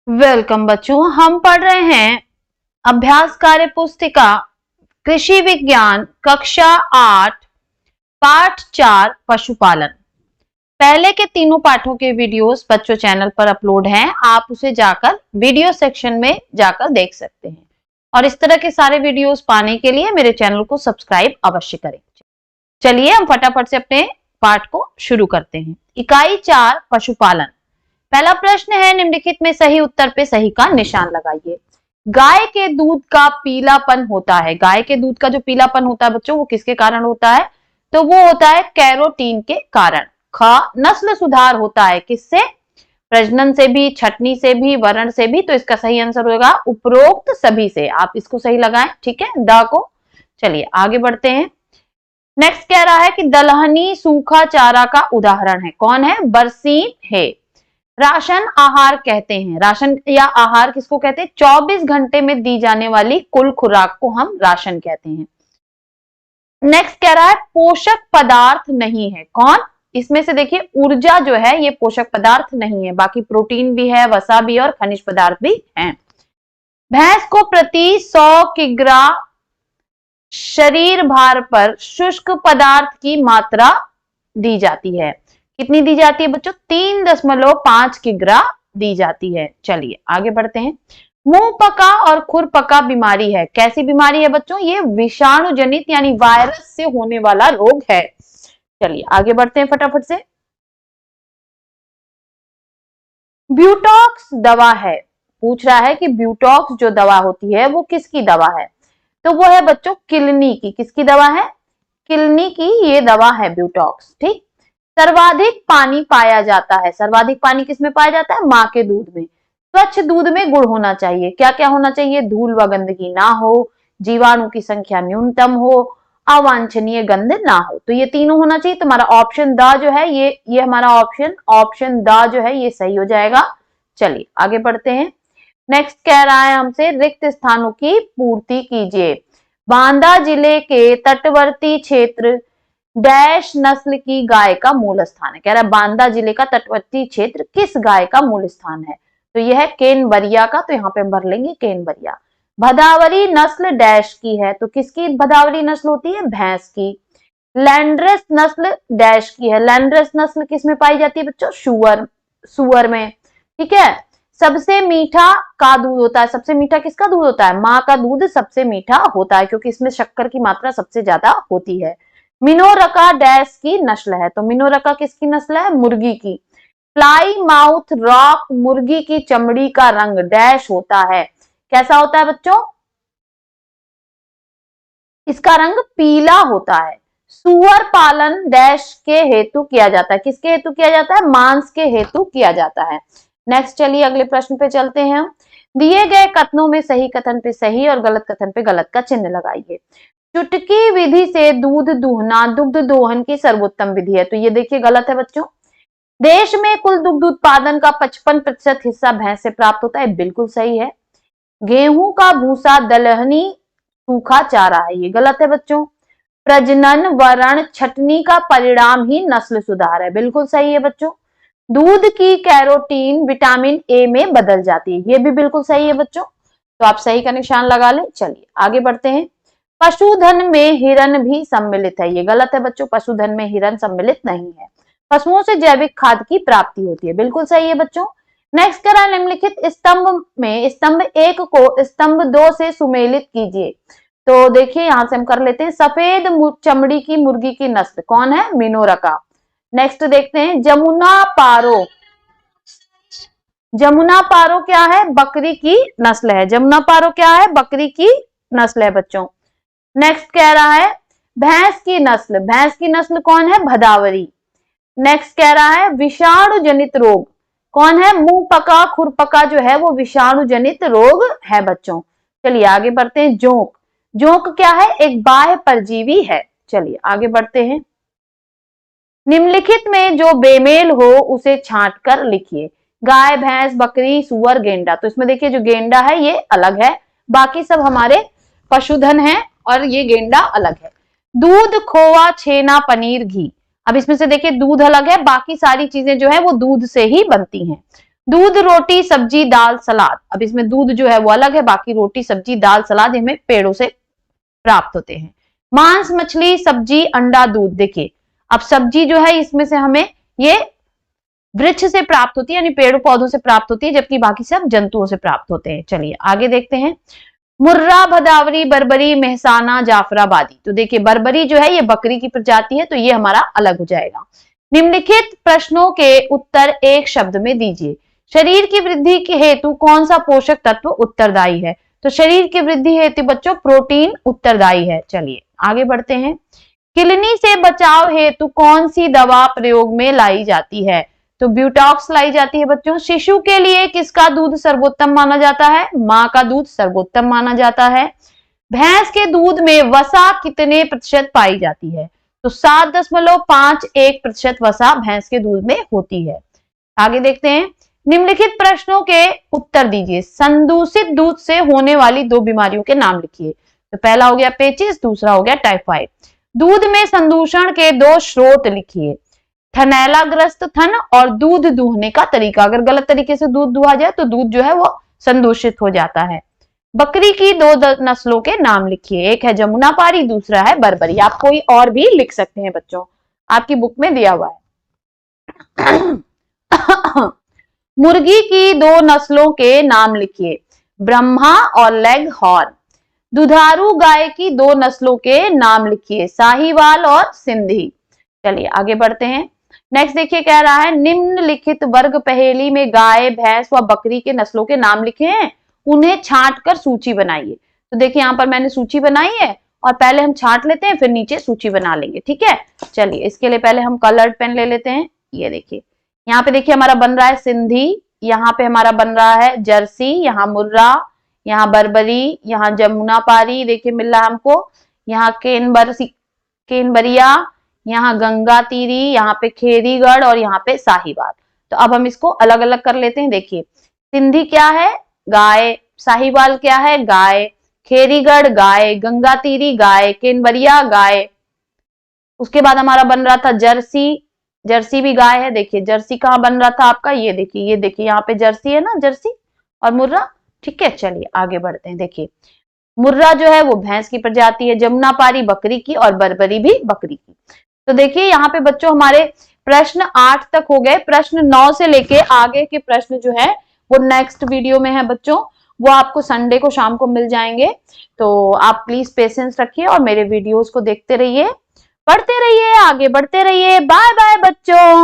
Welcome बच्चों, हम पढ़ रहे हैं अभ्यास कार्य पुस्तिका कृषि विज्ञान कक्षा 8 पाठ 4 पशुपालन। पहले के तीनों पाठों के वीडियोस बच्चों चैनल पर अपलोड हैं, आप उसे जाकर वीडियो सेक्शन में जाकर देख सकते हैं। और इस तरह के सारे वीडियोस पाने के लिए मेरे चैनल को सब्सक्राइब अवश्य करें। चलिए हम फटाफट से अपने पाठ को शुरू करते हैं। इकाई 4 पशुपालन। पहला प्रश्न है, निम्नलिखित में सही उत्तर पे सही का निशान लगाइए। गाय के दूध का पीलापन होता है। गाय के दूध का जो पीलापन होता है बच्चों, वो किसके कारण होता है? तो वो होता है कैरोटीन के कारण। ख, नस्ल सुधार होता है किससे? प्रजनन से भी, छटनी से भी, वरण से भी। तो इसका सही आंसर होगा उपरोक्त सभी से। आप इसको सही लगाएं, ठीक है, ड को। चलिए आगे बढ़ते हैं। नेक्स्ट कह रहा है कि दलहनी सूखा चारा का उदाहरण है। कौन है? बरसीम है। राशन आहार कहते हैं। राशन या आहार किसको कहते हैं? 24 घंटे में दी जाने वाली कुल खुराक को हम राशन कहते हैं। नेक्स्ट कह रहा है पोषक पदार्थ नहीं है। कौन? इसमें से देखिए ऊर्जा जो है ये पोषक पदार्थ नहीं है, बाकी प्रोटीन भी है, वसा भी है और खनिज पदार्थ भी है। भैंस को प्रति 100 किग्रा शरीर भार पर शुष्क पदार्थ की मात्रा दी जाती है। कितनी दी जाती है बच्चों? 3.5 किग्रा दी जाती है। चलिए आगे बढ़ते हैं। मुंह पका और खुर पका बीमारी है। कैसी बीमारी है बच्चों? ये विषाणु जनित यानी वायरस से होने वाला रोग है। चलिए आगे बढ़ते हैं फटाफट से। ब्यूटॉक्स दवा है। पूछ रहा है कि ब्यूटॉक्स जो दवा होती है वो किसकी दवा है? तो वो है बच्चों किलनी की। किसकी दवा है? किलनी की ये दवा है ब्यूटॉक्स। ठीक। सर्वाधिक पानी पाया जाता है। सर्वाधिक पानी किसमें पाया जाता है? मां के दूध में। स्वच्छ दूध में गुण होना चाहिए। क्या क्या होना चाहिए? धूल व गंदगी ना हो, जीवाणु की संख्या न्यूनतम हो, अवांछनीय गंध ना हो। तो ये तीनों होना चाहिए। तुम्हारा ऑप्शन द जो है ये हमारा ऑप्शन द जो है ये सही हो जाएगा। चलिए आगे बढ़ते हैं। नेक्स्ट कह रहा है हमसे रिक्त स्थानों की पूर्ति कीजिए। बांदा जिले के तटवर्ती क्षेत्र डैश नस्ल की गाय का मूल स्थान है। कह रहा है बांदा जिले का तटवर्ती क्षेत्र किस गाय का मूल स्थान है? तो यह है केनबरिया का। तो यहाँ पे हम भर लेंगे केनबरिया। भदावरी नस्ल डैश की है। तो किसकी भदावरी नस्ल होती है? भैंस की। लैंड्रेस नस्ल डैश की है। लैंड्रेस नस्ल किस में पाई जाती है बच्चों? सुअर में। ठीक है। सबसे मीठा का दूध होता है। सबसे मीठा किसका दूध होता है? माँ का दूध सबसे मीठा होता है क्योंकि इसमें शक्कर की मात्रा सबसे ज्यादा होती है। मिनोरका डैश की नस्ल है। तो मिनोरका किसकी नस्ल है? मुर्गी की। फ्लाई माउथ रॉक मुर्गी की चमड़ी का रंग डैश होता है। कैसा होता है बच्चों? इसका रंग पीला होता है। सुअर पालन डैश के हेतु किया जाता है। किसके हेतु किया जाता है? मांस के हेतु किया जाता है। नेक्स्ट चलिए अगले प्रश्न पे चलते हैं हम। दिए गए कथनों में सही कथन पे सही और गलत कथन पे गलत का चिन्ह लगाइए। चुटकी विधि से दूध दूहना दुग्ध दोहन की सर्वोत्तम विधि है। तो ये देखिए गलत है बच्चों। देश में कुल दुग्ध उत्पादन का 55% हिस्सा भैंस से प्राप्त होता है। बिल्कुल सही है। गेहूं का भूसा दलहनी सूखा चारा है। ये गलत है बच्चों। प्रजनन वरण छटनी का परिणाम ही नस्ल सुधार है। बिल्कुल सही है बच्चों। दूध की कैरोटीन विटामिन ए में बदल जाती है। ये भी बिल्कुल सही है बच्चों। तो आप सही का निशान लगा लें। चलिए आगे बढ़ते हैं। पशुधन में हिरन भी सम्मिलित है। ये गलत है बच्चों। पशुधन में हिरन सम्मिलित नहीं है। पशुओं से जैविक खाद की प्राप्ति होती है। बिल्कुल सही है बच्चों। नेक्स्ट करा निम्नलिखित स्तंभ में स्तंभ 1 को स्तंभ 2 से सुमेलित कीजिए। तो देखिए यहां से हम कर लेते हैं। सफेद चमड़ी की मुर्गी की नस्ल कौन है? मिनोरका। नेक्स्ट देखते हैं जमुना पारो। जमुना पारो क्या है? बकरी की नस्ल है। जमुना पारो क्या है? बकरी की नस्ल है बच्चों। नेक्स्ट कह रहा है भैंस की नस्ल। भैंस की नस्ल कौन है? भदावरी। नेक्स्ट कह रहा है विषाणु जनित रोग कौन है? मुंह पका खुर पका जो है वो विषाणु जनित रोग है बच्चों। चलिए आगे बढ़ते हैं। जोंक। जोंक क्या है? एक बाह्य परजीवी है। चलिए आगे बढ़ते हैं। निम्नलिखित में जो बेमेल हो उसे छांट कर लिखिए। गाय भैंस बकरी सुअर गेंडा। तो इसमें देखिए जो गेंडा है ये अलग है, बाकी सब हमारे पशुधन है और ये गेंडा अलग है। दूध खोआ छेना पनीर घी। अब इसमें से देखिए दूध अलग है, बाकी सारी चीजें जो है वो दूध से ही बनती हैं। दूध, रोटी, सब्जी, दाल, सलाद। अब इसमें दूध जो है वो अलग है, बाकी रोटी, सब्जी, दाल, सलाद हमें पेड़ों से प्राप्त होते हैं। मांस, मछली, सब्जी, अंडा, दूध। देखिए अब सब्जी जो है इसमें से हमें ये वृक्ष से प्राप्त होती है, यानी पेड़ पौधों से प्राप्त होती है, जबकि बाकी सब जंतुओं से प्राप्त होते हैं। चलिए आगे देखते हैं। मुर्रा, भदावरी, बर्बरी, मेहसाना, जाफराबादी। तो देखिए बर्बरी जो है ये बकरी की प्रजाति है, तो ये हमारा अलग हो जाएगा। निम्नलिखित प्रश्नों के उत्तर एक शब्द में दीजिए। शरीर की वृद्धि के हेतु कौन सा पोषक तत्व उत्तरदायी है? तो शरीर की वृद्धि हेतु बच्चों प्रोटीन उत्तरदायी है। चलिए आगे बढ़ते हैं। किलनी से बचाव हेतु कौन सी दवा प्रयोग में लाई जाती है? तो ब्यूटॉक्स लाई जाती है बच्चों। शिशु के लिए किसका दूध सर्वोत्तम माना जाता है? मां का दूध सर्वोत्तम माना जाता है। भैंस के दूध में वसा कितने प्रतिशत पाई जाती है? तो 7.51% वसा भैंस के दूध में होती है। आगे देखते हैं। निम्नलिखित प्रश्नों के उत्तर दीजिए। संदूषित दूध से होने वाली 2 बीमारियों के नाम लिखिए। तो पहला हो गया पेचिस, दूसरा हो गया टाइफाइड। दूध में संदूषण के 2 स्रोत लिखिए। थनैलाग्रस्त थन और दूध दूहने का तरीका। अगर गलत तरीके से दूध दुहा जाए तो दूध जो है वो संदूषित हो जाता है। बकरी की 2 नस्लों के नाम लिखिए। एक है जमुनापारी, दूसरा है बर्बरी। आप कोई और भी लिख सकते हैं बच्चों, आपकी बुक में दिया हुआ है। मुर्गी की 2 नस्लों के नाम लिखिए। ब्रह्मा और लेग हॉर्न। दुधारू गाय की 2 नस्लों के नाम लिखिए। साहीवाल और सिंधी। चलिए आगे बढ़ते हैं। नेक्स्ट देखिए कह रहा है निम्नलिखित वर्ग पहेली में गाय, भैंस व बकरी के नस्लों के नाम लिखे हैं, उन्हें छांट कर सूची बनाइए। तो देखिए यहाँ पर मैंने सूची बनाई है और पहले हम छांट लेते हैं, फिर नीचे सूची बना लेंगे। ठीक है, चलिए इसके लिए पहले हम कलर्ड पेन ले लेते हैं। ये देखिए यहाँ पे देखिए हमारा बन रहा है सिंधी, यहाँ पे हमारा बन रहा है जर्सी, यहाँ मुर्रा, यहाँ बर्बरी, यहाँ जमुनापारी देखिए मिल रहा है हमको, यहाँ केनबरिया, यहाँ गंगा तीरी, यहाँ पे खेरीगढ़ और यहाँ पे साहिवाल। तो अब हम इसको अलग अलग कर लेते हैं। देखिए सिंधी क्या है? गाय। साहिवाल क्या है? गाय। खेरीगढ़ गाय, गंगा तीरी गाय, केनबरिया गाय। उसके बाद हमारा बन रहा था जर्सी, जर्सी भी गाय है। देखिए जर्सी कहाँ बन रहा था आपका? ये देखिए यहाँ पे जर्सी है ना, जर्सी और मुर्रा। ठीक है, चलिए आगे बढ़ते हैं। देखिए मुर्रा जो है वो भैंस की प्रजाति है, जमुनापारी बकरी की और बर्बरी भी बकरी की। तो देखिए यहाँ पे बच्चों हमारे प्रश्न 8 तक हो गए। प्रश्न 9 से लेके आगे के प्रश्न जो है वो नेक्स्ट वीडियो में है बच्चों, वो आपको संडे को शाम को मिल जाएंगे। तो आप प्लीज पेशेंस रखिए और मेरे वीडियोस को देखते रहिए, पढ़ते रहिए, आगे बढ़ते रहिए। बाय बाय बच्चों।